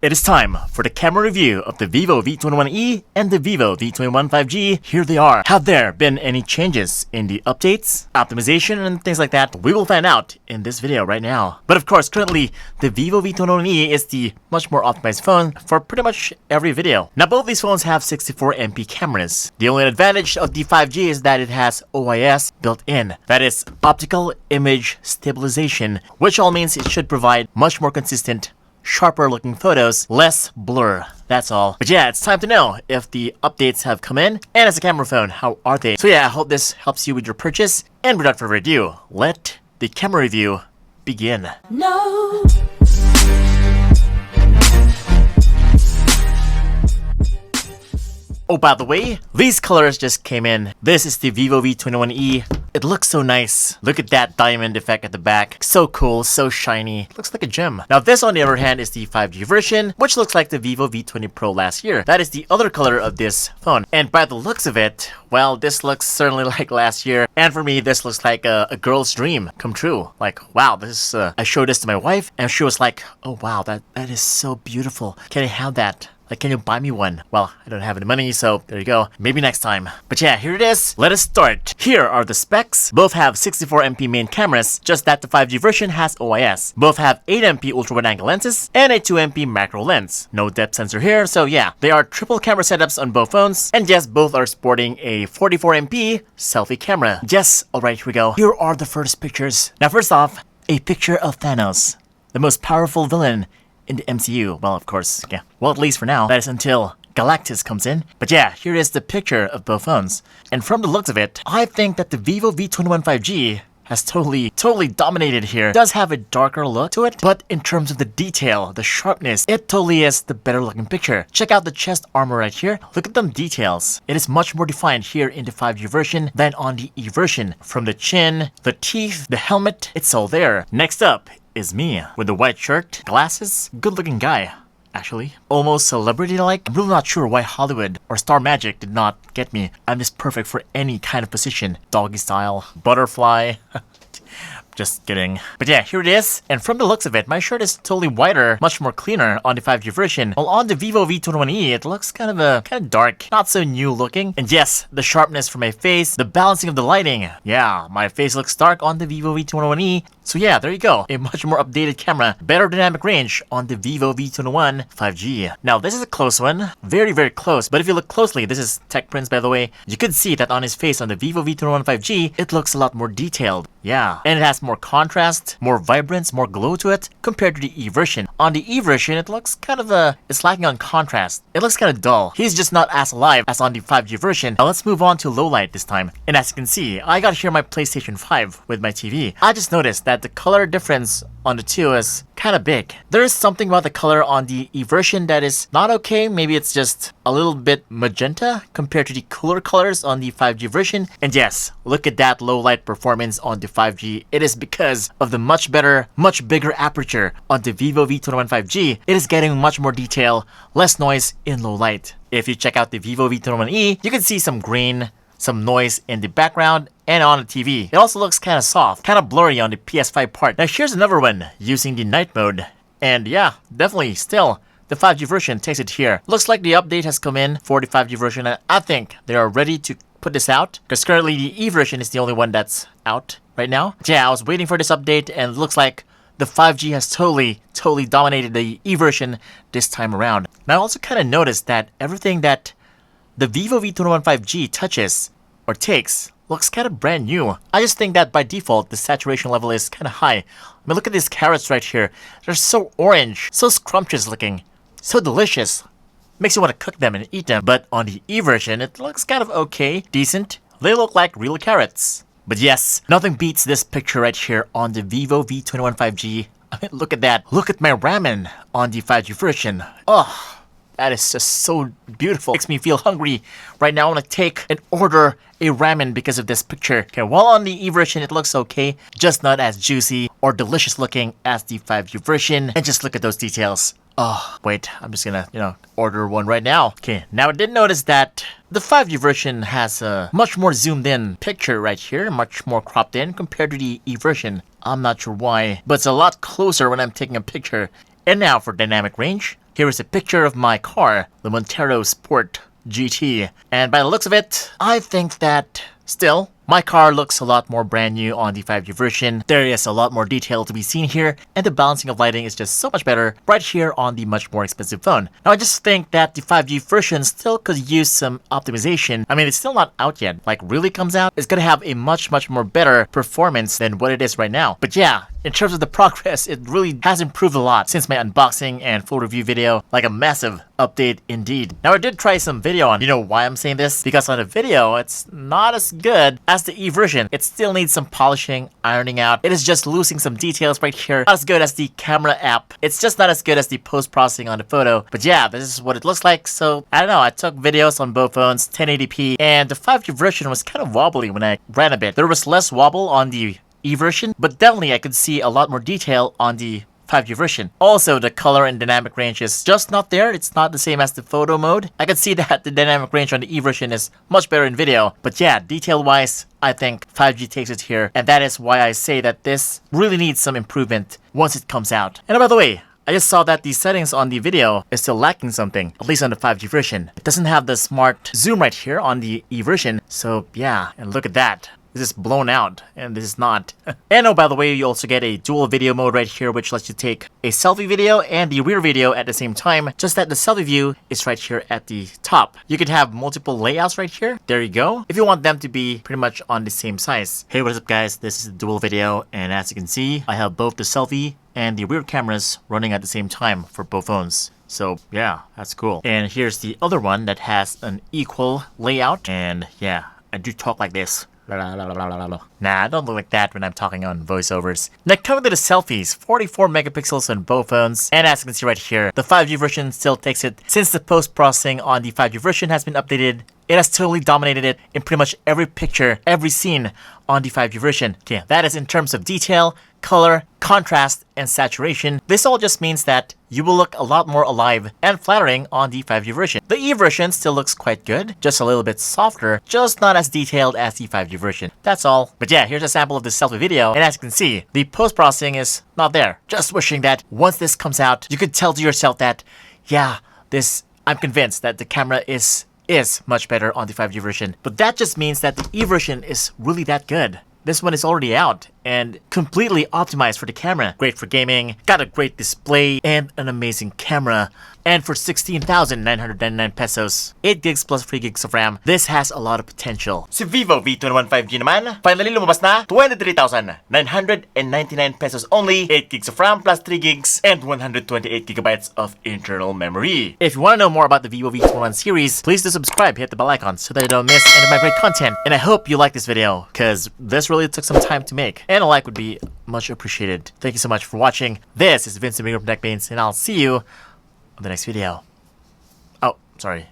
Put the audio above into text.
It is time for the camera review of the Vivo v21e and the Vivo v21 5G. Here they are. Have there been any changes in the updates, optimization, and things like that? We will find out in this video right now. But of course, currently, the Vivo v21e is the much more optimized phone for pretty much every video. Now, both these phones have 64MP cameras. The only advantage of the 5G is that it has OIS built in. That is optical image stabilization, which all means it should provide much more consistent, sharper looking photos, less blur, that's all. But yeah, it's time to know if the updates have come in, and as a camera phone, how are they? So yeah, I hope this helps you with your purchase, and without further ado, let the camera review begin. No. Oh, by the way, these colors just came in. This is the Vivo v21e. It looks so nice. Look at that diamond effect at the back. So cool, so shiny. Looks like a gem. Now this, on the other hand, is the 5G version, which looks like the Vivo V20 Pro last year. That is the other color of this phone. And by the looks of it, well, this looks certainly like last year. And for me, this looks like a girl's dream come true. Like, wow, this is, I showed this to my wife, and she was like, oh wow, that is so beautiful. Can I have that? Like, can you buy me one? Well, I don't have any money, so there you go. Maybe next time. But yeah, here it is. Let us start. Here are the specs. Both have 64MP main cameras, just that the 5G version has OIS. Both have 8MP ultra-wide-angle lenses and a 2MP macro lens. No depth sensor here, so yeah. They are triple camera setups on both phones, and yes, both are sporting a 44MP selfie camera. Yes, alright, here we go. Here are the first pictures. Now first off, a picture of Thanos, the most powerful villain in the MCU. Well, of course, yeah. Well, at least for now. That is until Galactus comes in. But yeah, here is the picture of both phones. And from the looks of it, I think that the Vivo v21 5G has totally dominated here. It does have a darker look to it, but in terms of the detail, the sharpness, it totally is the better looking picture. Check out the chest armor right here. Look at them details. It is much more defined here in the 5G version than on the E version. From the chin, the teeth, the helmet, it's all there. Next up is me with the white shirt, glasses, good looking guy. Actually, almost celebrity-like. I'm really not sure why Hollywood or Star Magic did not get me. I'm just perfect for any kind of position. Doggy style, butterfly. Just kidding. But yeah, here it is. And from the looks of it, my shirt is totally whiter, much more cleaner on the 5G version. While on the Vivo v21e, it looks kind of dark, not so new looking. And yes, the sharpness for my face, the balancing of the lighting. Yeah, my face looks dark on the Vivo v21e. So yeah, there you go. A much more updated camera, better dynamic range on the Vivo v21 5G. Now this is a close one, very close. But if you look closely, this is Tech Prince by the way, you could see that on his face on the Vivo v21 5G, it looks a lot more detailed. Yeah, and it has more contrast, more vibrance, more glow to it compared to the E version. On the E version, it looks it's lacking on contrast. It looks kind of dull. He's just not as alive as on the 5G version. Now let's move on to low light this time. And as you can see, I got here my PlayStation 5 with my TV. I just noticed that the color difference on the two is kind of big. There is something about the color on the E version that is not okay. Maybe it's just a little bit magenta compared to the cooler colors on the 5G version. And yes, look at that low light performance on the 5G. It is because of the much better, much bigger aperture on the Vivo v21 5G. It is getting much more detail, less noise in low light. If you check out the Vivo v21e, you can see some grain, some noise in the background, and on the TV. It also looks kind of soft, kind of blurry on the PS5 part. Now here's another one using the night mode. And yeah, definitely still, the 5G version takes it here. Looks like the update has come in for the 5G version, and I think they are ready to put this out, because currently the E version is the only one that's out right now. Yeah, I was waiting for this update, and it looks like the 5G has totally dominated the E version this time around. Now I also kind of noticed that everything that the Vivo v21 5G touches or takes looks kind of brand new. I just think that by default, the saturation level is kind of high. I mean, look at these carrots right here. They're so orange, so scrumptious looking, so delicious. Makes you want to cook them and eat them. But on the E version, it looks kind of okay, decent. They look like real carrots. But yes, nothing beats this picture right here on the Vivo v21 5G. I mean, look at that. Look at my ramen on the 5G version. Oh, that is just so beautiful. Makes me feel hungry. Right now I want to take and order a ramen because of this picture. Okay, while on the E version it looks okay, just not as juicy or delicious looking as the 5G version. And just look at those details. Oh, wait, I'm just gonna, order one right now. Okay, now I did notice that the 5G version has a much more zoomed in picture right here, much more cropped in compared to the E version. I'm not sure why, but it's a lot closer when I'm taking a picture. And now for dynamic range, Here is a picture of my car, the Montero Sport GT. And by the looks of it, I think that still, my car looks a lot more brand new on the 5G version. There is a lot more detail to be seen here, and the balancing of lighting is just so much better right here on the much more expensive phone. Now I just think that the 5G version still could use some optimization. I mean, it's still not out yet. Like, really comes out, it's gonna have a much more better performance than what it is right now. But yeah, in terms of the progress, it really has improved a lot since my unboxing and full review video. Like a massive update indeed. Now I did try some video on, you know why I'm saying this? Because on the video, it's not as good as the E version. It still needs some polishing, ironing out. It is just losing some details right here. Not as good as the camera app. It's just not as good as the post-processing on the photo. But yeah, this is what it looks like. So I don't know, I took videos on both phones, 1080p, and the 5G version was kind of wobbly when I ran a bit. There was less wobble on the E version, but definitely I could see a lot more detail on the 5G version. Also, the color and dynamic range is just not there. It's not the same as the photo mode. I could see that the dynamic range on the E version is much better in video. But yeah, detail-wise, I think 5G takes it here. And that is why I say that this really needs some improvement once it comes out. And by the way, I just saw that the settings on the video is still lacking something, at least on the 5G version. It doesn't have the smart zoom right here on the E version. So yeah, and look at that. This is blown out, and this is not. And oh, by the way, you also get a dual video mode right here, which lets you take a selfie video and the rear video at the same time, just that the selfie view is right here at the top. You can have multiple layouts right here. There you go. If you want them to be pretty much on the same size. Hey, what is up guys? This is the dual video, and as you can see, I have both the selfie and the rear cameras running at the same time for both phones. So yeah, that's cool. And here's the other one that has an equal layout. And yeah, I do talk like this. Nah, I don't look like that when I'm talking on voiceovers. Now coming to the selfies, 44 megapixels on both phones, and as you can see right here, the 5G version still takes it. Since the post-processing on the 5G version has been updated, it has totally dominated it in pretty much every picture, every scene on the 5G version. Okay, that is in terms of detail, color, contrast, and saturation. This all just means that you will look a lot more alive and flattering on the 5G version. The E version still looks quite good, just a little bit softer, just not as detailed as the 5G version. That's all. But yeah, here's a sample of the selfie video, and as you can see, the post-processing is not there. Just wishing that once this comes out, you could tell to yourself that, yeah, I'm convinced that the camera is much better on the 5G version. But that just means that the E version is really that good. This one is already out and completely optimized for the camera. Great for gaming, got a great display, and an amazing camera. And for 16,999 pesos, 8 gigs plus 3 gigs of RAM, this has a lot of potential. Si Vivo V21 5G naman, finally lumabas na 23,999 pesos only, 8 gigs of RAM plus 3 gigs, and 128 gigabytes of internal memory. If you want to know more about the Vivo V21 series, please do subscribe, hit the bell icon so that you don't miss any of my great content. And I hope you like this video, cause this really took some time to make. And a like would be much appreciated. Thank you so much for watching. This is Vincent from TechBanes, and I'll see you on the next video. Oh, sorry.